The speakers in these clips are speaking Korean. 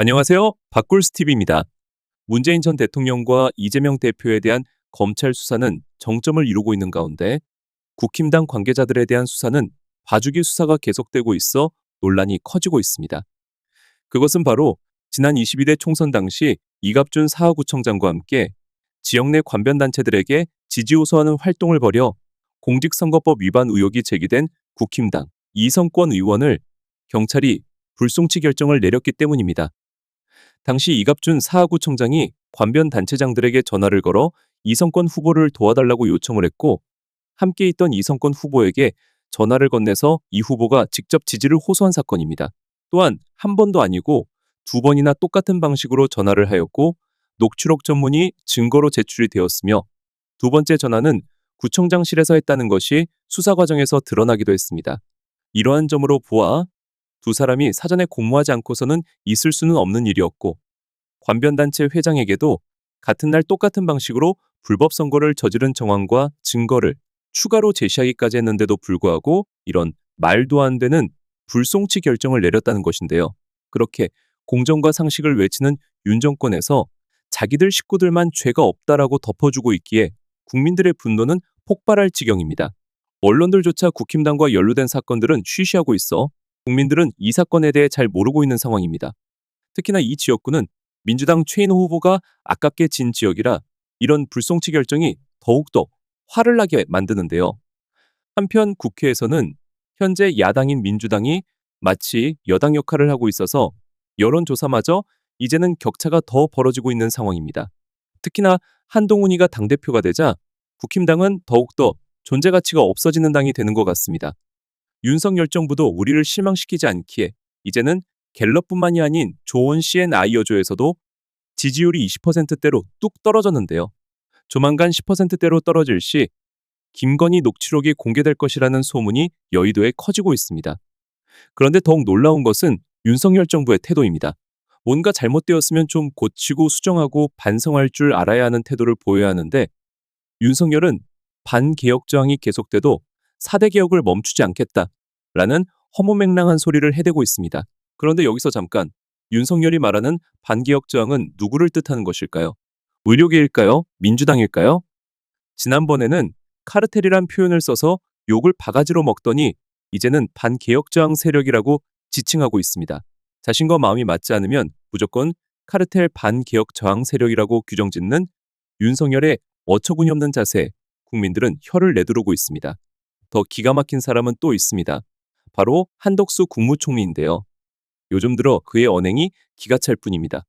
안녕하세요. 박골스TV입니다. 문재인 전 대통령과 이재명 대표에 대한 검찰 수사는 정점을 이루고 있는 가운데 국힘당 관계자들에 대한 수사는 봐주기 수사가 계속되고 있어 논란이 커지고 있습니다. 그것은 바로 지난 22대 총선 당시 이갑준 사하구청장과 함께 지역 내 관변단체들에게 지지 호소하는 활동을 벌여 공직선거법 위반 의혹이 제기된 국힘당 이성권 의원을 경찰이 불송치 결정을 내렸기 때문입니다. 당시 이갑준 사하구청장이 관변단체장들에게 전화를 걸어 이성권 후보를 도와달라고 요청을 했고 함께 있던 이성권 후보에게 전화를 건네서 이 후보가 직접 지지를 호소한 사건입니다. 또한 한 번도 아니고 두 번이나 똑같은 방식으로 전화를 하였고 녹취록 전문이 증거로 제출이 되었으며 두 번째 전화는 구청장실에서 했다는 것이 수사 과정에서 드러나기도 했습니다. 이러한 점으로 보아 두 사람이 사전에 공모하지 않고서는 있을 수는 없는 일이었고 관변단체 회장에게도 같은 날 똑같은 방식으로 불법 선거를 저지른 정황과 증거를 추가로 제시하기까지 했는데도 불구하고 이런 말도 안 되는 불송치 결정을 내렸다는 것인데요. 그렇게 공정과 상식을 외치는 윤 정권에서 자기들 식구들만 죄가 없다라고 덮어주고 있기에 국민들의 분노는 폭발할 지경입니다. 언론들조차 국힘당과 연루된 사건들은 쉬쉬하고 있어 국민들은 이 사건에 대해 잘 모르고 있는 상황입니다. 특히나 이 지역구는 민주당 최인호 후보가 아깝게 진 지역이라 이런 불송치 결정이 더욱더 화를 나게 만드는데요. 한편 국회에서는 현재 야당인 민주당이 마치 여당 역할을 하고 있어서 여론조사마저 이제는 격차가 더 벌어지고 있는 상황입니다. 특히나 한동훈이가 당대표가 되자 국힘당은 더욱더 존재 가치가 없어지는 당이 되는 것 같습니다. 윤석열 정부도 우리를 실망시키지 않기에 이제는 갤럽뿐만이 아닌 조원 CNI어조에서도 지지율이 20%대로 뚝 떨어졌는데요. 조만간 10%대로 떨어질 시 김건희 녹취록이 공개될 것이라는 소문이 여의도에 커지고 있습니다. 그런데 더욱 놀라운 것은 윤석열 정부의 태도입니다. 뭔가 잘못되었으면 좀 고치고 수정하고 반성할 줄 알아야 하는 태도를 보여야 하는데 윤석열은 반개혁 저항이 계속돼도 4대 개혁을 멈추지 않겠다라는 허무맹랑한 소리를 해대고 있습니다. 그런데 여기서 잠깐 윤석열이 말하는 반개혁 저항은 누구를 뜻하는 것일까요? 의료계일까요? 민주당일까요? 지난번에는 카르텔이란 표현을 써서 욕을 바가지로 먹더니 이제는 반개혁 저항 세력이라고 지칭하고 있습니다. 자신과 마음이 맞지 않으면 무조건 카르텔 반개혁 저항 세력이라고 규정짓는 윤석열의 어처구니 없는 자세에 국민들은 혀를 내두르고 있습니다. 더 기가 막힌 사람은 또 있습니다. 바로 한덕수 국무총리인데요. 요즘 들어 그의 언행이 기가 찰 뿐입니다.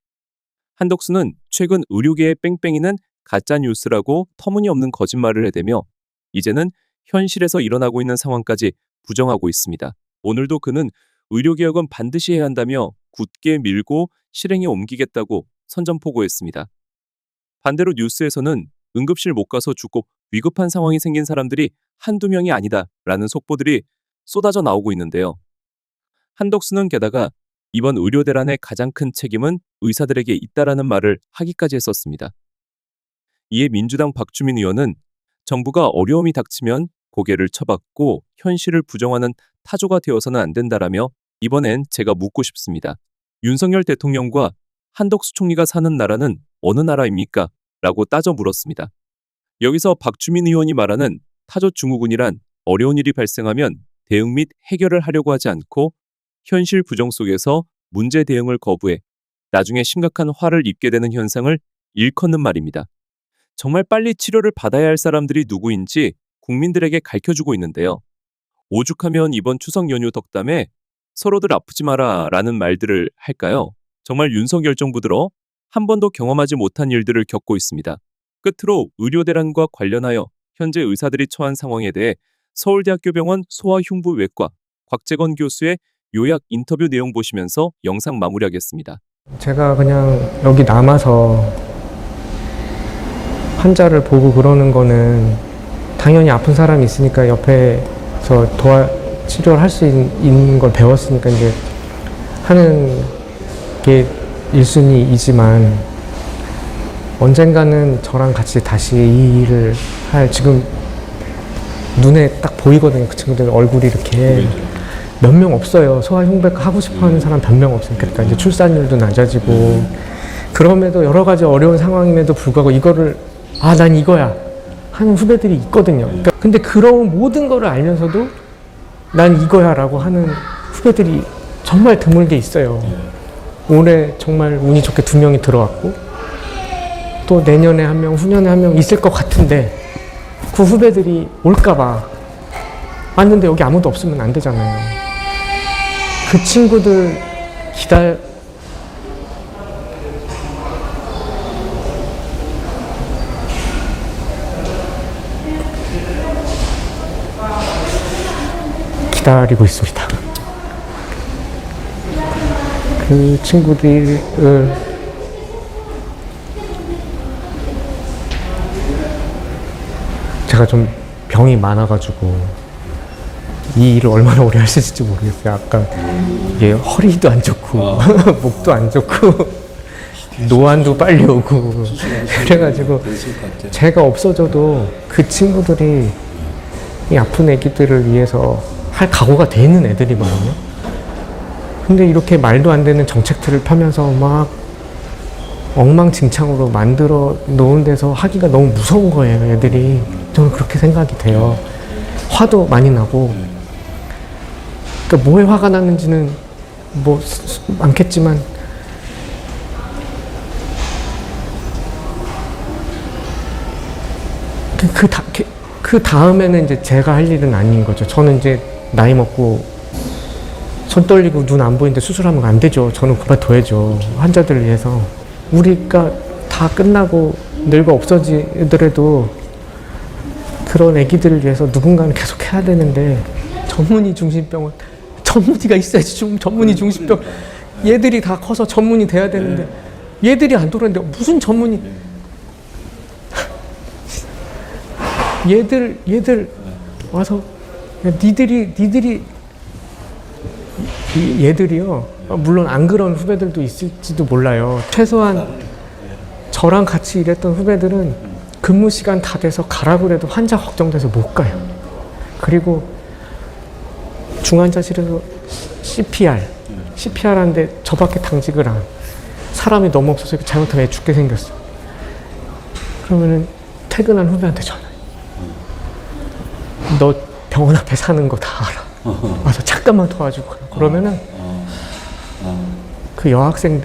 한덕수는 최근 의료계의 뺑뺑이는 가짜뉴스라고 터무니없는 거짓말을 해대며 이제는 현실에서 일어나고 있는 상황까지 부정하고 있습니다. 오늘도 그는 의료개혁은 반드시 해야 한다며 굳게 밀고 실행에 옮기겠다고 선전포고했습니다. 반대로 뉴스에서는 응급실 못 가서 죽고 위급한 상황이 생긴 사람들이 한두 명이 아니다 라는 속보들이 쏟아져 나오고 있는데요. 한덕수는 게다가 이번 의료대란의 가장 큰 책임은 의사들에게 있다라는 말을 하기까지 했었습니다. 이에 민주당 박주민 의원은 정부가 어려움이 닥치면 고개를 쳐박고 현실을 부정하는 타조가 되어서는 안 된다라며 이번엔 제가 묻고 싶습니다. 윤석열 대통령과 한덕수 총리가 사는 나라는 어느 나라입니까? 라고 따져 물었습니다. 여기서 박주민 의원이 말하는 타조 증후군이란 어려운 일이 발생하면 대응 및 해결을 하려고 하지 않고 현실 부정 속에서 문제 대응을 거부해 나중에 심각한 화를 입게 되는 현상을 일컫는 말입니다. 정말 빨리 치료를 받아야 할 사람들이 누구인지 국민들에게 가르쳐주고 있는데요. 오죽하면 이번 추석 연휴 덕담에 서로들 아프지 마라 라는 말들을 할까요? 정말 윤석열 정부 들어 한 번도 경험하지 못한 일들을 겪고 있습니다. 끝으로 의료대란과 관련하여 현재 의사들이 처한 상황에 대해 서울대학교 병원 소아흉부외과 곽재건 교수의 요약 인터뷰 내용 보시면서 영상 마무리하겠습니다. 제가 그냥 여기 남아서 환자를 보고 그러는 거는 당연히 아픈 사람이 있으니까 옆에서 치료를 할 수 있는 걸 배웠으니까 이제 하는 게 1순위이지만 언젠가는 저랑 같이 다시 이 일을 지금 눈에 딱 보이거든요. 그 친구들 얼굴이 이렇게. 몇 명 없어요. 소아흉배과 하고 싶어 하는 사람 몇 명 없어요. 그러니까 이제 출산율도 낮아지고, 그럼에도 여러 가지 어려운 상황임에도 불구하고 이거를, 아, 난 이거야 하는 후배들이 있거든요. 그러니까 근데 그런 모든 거를 알면서도 난 이거야 라고 하는 후배들이 정말 드물게 있어요. 올해 정말 운이 좋게 2명이 들어왔고, 또 내년에 1명, 후년에 1명 있을 것 같은데, 그 후배들이 올까봐 왔는데 여기 아무도 없으면 안 되잖아요. 그 친구들 기다리고 있습니다. 그 친구들을 제가 좀 병이 많아가지고 이 일을 얼마나 오래 할 수 있을지 모르겠어요. 아까 이게 허리도 안 좋고 목도 안 좋고 노안도 빨리 오고 그래가지고 제가 없어져도 그 친구들이 이 아픈 애기들을 위해서 할 각오가 돼 있는 애들이거든요. 근데 이렇게 말도 안 되는 정책들을 펴면서 막 엉망진창으로 만들어 놓은 데서 하기가 너무 무서운 거예요, 애들이. 저는 그렇게 생각이 돼요. 화도 많이 나고. 그러니까 뭐에 화가 나는지는 뭐 많겠지만 그 다음에는 이제 제가 할 일은 아닌 거죠. 저는 이제 나이 먹고 손 떨리고 눈 안 보이는데 수술하면 안 되죠. 저는 그만둬야죠. 환자들을 위해서. 우리가 다 끝나고 늙어 없어지더라도 그런 애기들을 위해서 누군가는 계속 해야 되는데, 전문의 중심병원, 전문의가 있어야지. 전문의 중심병. 얘들이 다 커서 전문의 돼야 되는데 얘들이 안 돌아오는데 무슨 전문의. 얘들 와서 얘들이요. 물론 안 그런 후배들도 있을지도 몰라요. 최소한 저랑 같이 일했던 후배들은 근무 시간 다 돼서 가라고 해도 환자 걱정돼서 못 가요. 그리고 중환자실에서 CPR 하는데 저밖에 당직을 안. 사람이 너무 없어서 잘못하면 애 죽게 생겼어. 그러면은 퇴근한 후배한테 전화해. 너 병원 앞에 사는 거 다 알아. 와서 잠깐만 도와주고 가라. 그러면은 그 여학생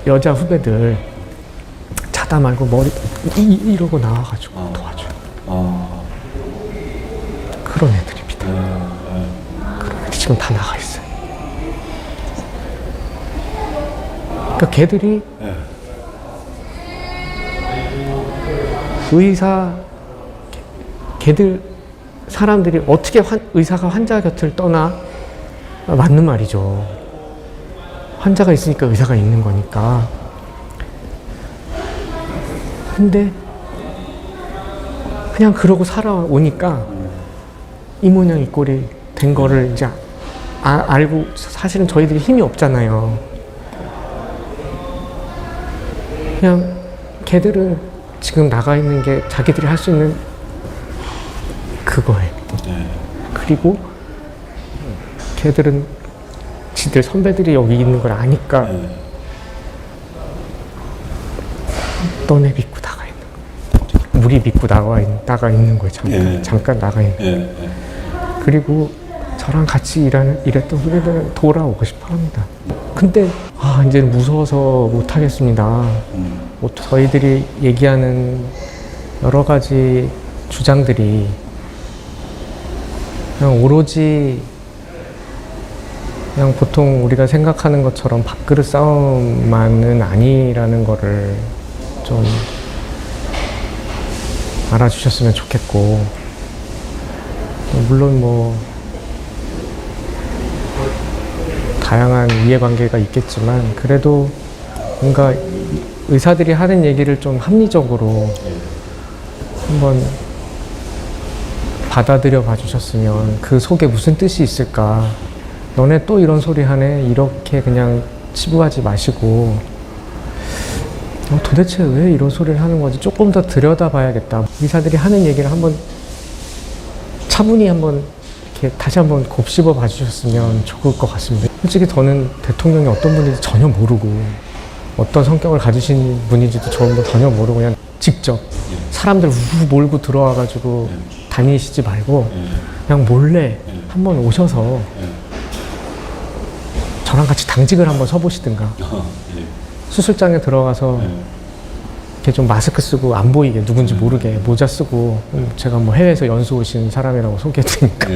여자 후배들 자다 말고 머리 이러고 나와가지고 도와줘요. 그런 애들입니다. 그런 애들이 지금 다 나가 있어요. 그러니까 걔들이 사람들이 어떻게 의사가 환자 곁을 떠나? 맞는 말이죠. 환자가 있으니까 의사가 있는 거니까. 근데 그냥 그러고 살아오니까 이 모양 이 꼴이 된 거를 이제 알고, 사실은 저희들이 힘이 없잖아요. 그냥 걔들은 지금 나가 있는 게 자기들이 할 수 있는 그거예요. 그리고 걔들은 지들 선배들이 여기 있는 걸 아니까 너네 믿고 나가 있는 거예요. 우리 믿고 나가 있는 거예요. 잠깐 나가 있는 거예요. 그리고 저랑 같이 일했던 후배들은 돌아오고 싶어 합니다. 근데 이제 무서워서 못 하겠습니다. 저희들이 얘기하는 여러 가지 주장들이 그냥 오로지 그냥 보통 우리가 생각하는 것처럼 밥그릇 싸움만은 아니라는 거를 좀 알아주셨으면 좋겠고, 물론 뭐 다양한 이해관계가 있겠지만 그래도 뭔가 의사들이 하는 얘기를 좀 합리적으로 한번 받아들여 봐주셨으면, 그 속에 무슨 뜻이 있을까, 너네 또 이런 소리 하네, 이렇게 그냥 치부하지 마시고 도대체 왜 이런 소리를 하는 건지 조금 더 들여다봐야겠다. 의사들이 하는 얘기를 한번 차분히 한번 이렇게 다시 한번 곱씹어 봐주셨으면 좋을 것 같습니다. 솔직히 저는 대통령이 어떤 분인지 전혀 모르고 어떤 성격을 가지신 분인지도 전혀 모르고 그냥 직접 사람들 우 몰고 들어와가지고 다니시지 말고 그냥 몰래 한번 오셔서 저랑 같이 당직을 한번 서보시든가 수술장에 들어가서 이렇게 좀 마스크 쓰고 안 보이게 누군지 모르게 모자 쓰고 제가 뭐 해외에서 연수 오신 사람이라고 소개해드리니까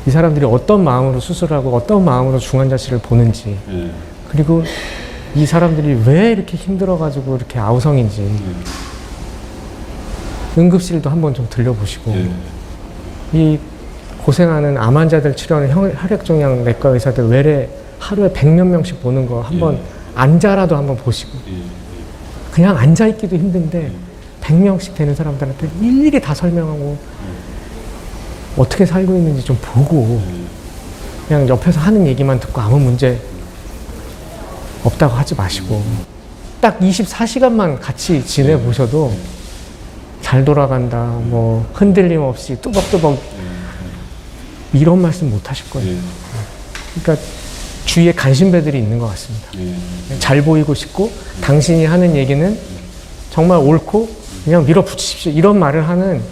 이 사람들이 어떤 마음으로 수술하고 어떤 마음으로 중환자실을 보는지 그리고 이 사람들이 왜 이렇게 힘들어가지고 이렇게 아우성인지 응급실도 한번 좀 들려보시고 이 고생하는 암 환자들 치료하는 혈액종양 내과 의사들 외래 하루에 100몇 명씩 보는 거 한번 앉아라도 한번 보시고 그냥 앉아있기도 힘든데 100명씩 되는 사람들한테 일일이 다 설명하고 어떻게 살고 있는지 좀 보고 그냥 옆에서 하는 얘기만 듣고 아무 문제 없다고 하지 마시고 딱 24시간만 같이 지내보셔도 잘 돌아간다 뭐 흔들림 없이 뚜벅뚜벅 이런 말씀 못 하실 거예요. 그러니까 주위에 간신배들이 있는 것 같습니다. 잘 보이고 싶고 당신이 하는 얘기는 정말 옳고 그냥 밀어붙이십시오 이런 말을 하는